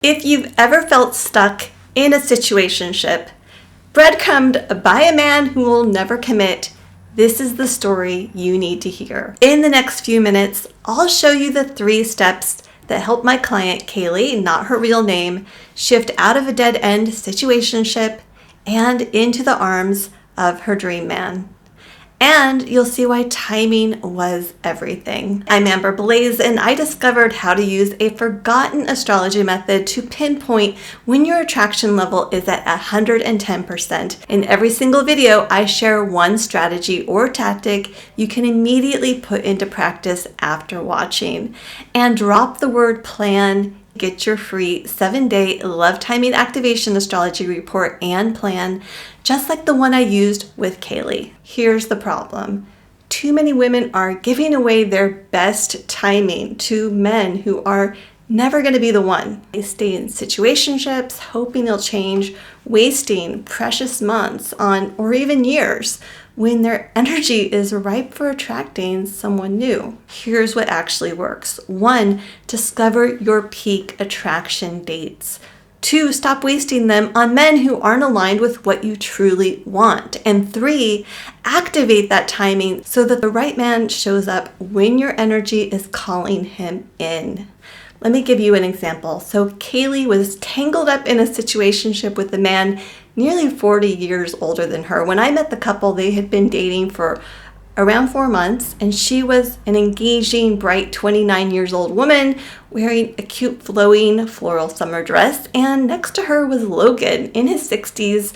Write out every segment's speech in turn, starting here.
If you've ever felt stuck in a situationship, breadcrumbed by a man who will never commit, this is the story you need to hear. In the next few minutes, I'll show you the 3 steps that help my client, Kaylee, not her real name, shift out of a dead-end situationship and into the arms of her dream man. And you'll see why timing was everything. I'm Amber Blase, and I discovered how to use a forgotten astrology method to pinpoint when your attraction level is at 110%. In every single video, I share one strategy or tactic you can immediately put into practice after watching. And drop the word plan. Get your free 7-day love timing activation astrology report and plan, just like the one I used with Kaylee. Here's the problem. Too many women are giving away their best timing to men who are never going to be the one. They stay in situationships, hoping they'll change, wasting precious months on, or even years, when their energy is ripe for attracting someone new. Here's what actually works. 1, discover your peak attraction dates. 2, stop wasting them on men who aren't aligned with what you truly want. And 3, activate that timing so that the right man shows up when your energy is calling him in. Let me give you an example. So Kaylee was tangled up in a situationship with a man nearly 40 years older than her. When I met the couple, they had been dating for around 4 months, and she was an engaging, bright 29 years old woman wearing a cute flowing floral summer dress. And next to her was Logan in his 60s.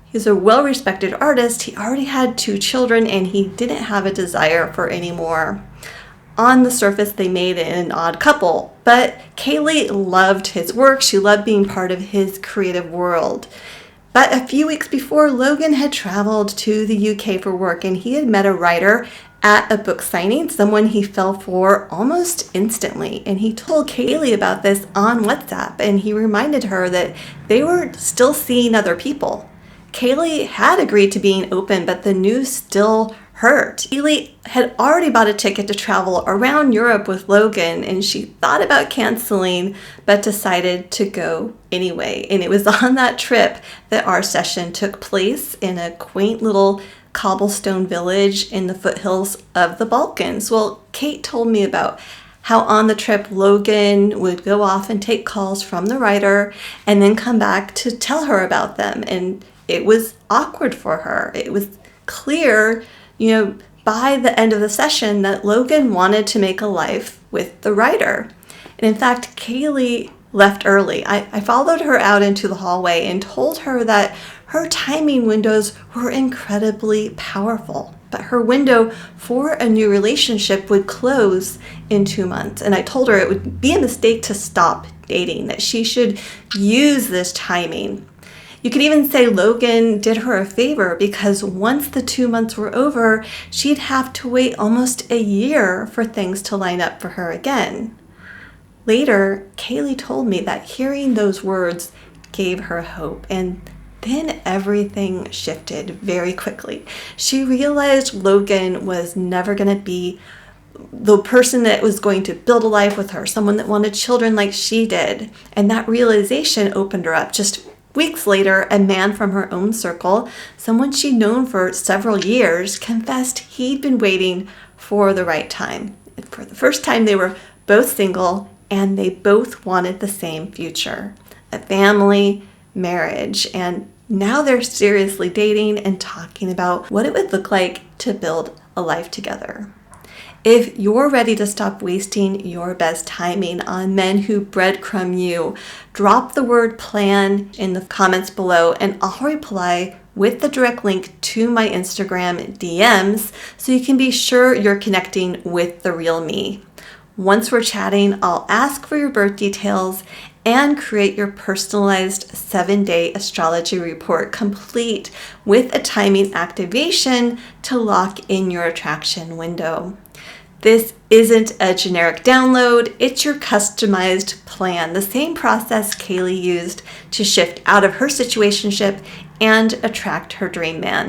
He's a well-respected artist. He already had 2 children, and he didn't have a desire for any more. On the surface, they made an odd couple, but Kaylee loved his work. She loved being part of his creative world. But a few weeks before, Logan had traveled to the UK for work, and he had met a writer at a book signing, someone he fell for almost instantly. And he told Kaylee about this on WhatsApp, and he reminded her that they were still seeing other people. Kaylee had agreed to being open, but the news still hurt. Kaylee had already bought a ticket to travel around Europe with Logan, and she thought about canceling, but decided to go anyway. And it was on that trip that our session took place in a quaint little cobblestone village in the foothills of the Balkans. Well, Kate told me about how on the trip Logan would go off and take calls from the writer and then come back to tell her about them. And it was awkward for her. It was clear, by the end of the session that Logan wanted to make a life with the writer. And in fact, Kaylee left early. I followed her out into the hallway and told her that her timing windows were incredibly powerful, but her window for a new relationship would close in 2 months. And I told her it would be a mistake to stop dating, that she should use this timing. You could even say Logan did her a favor, because once the 2 months were over, she'd have to wait almost a year for things to line up for her again. Later, Kaylee told me that hearing those words gave her hope, and then everything shifted very quickly. She realized Logan was never going to be the person that was going to build a life with her, someone that wanted children like she did. And that realization opened her up. Just weeks later, a man from her own circle, someone she'd known for several years, confessed he'd been waiting for the right time. For the first time, they were both single, and they both wanted the same future, a family, marriage, and now they're seriously dating and talking about what it would look like to build a life together. If you're ready to stop wasting your best timing on men who breadcrumb you, drop the word plan in the comments below, and I'll reply with the direct link to my Instagram DMs so you can be sure you're connecting with the real me. Once we're chatting, I'll ask for your birth details and create your personalized 7-day astrology report, complete with a timing activation to lock in your attraction window. This isn't a generic download, it's your customized plan, the same process Kaylee used to shift out of her situationship and attract her dream man.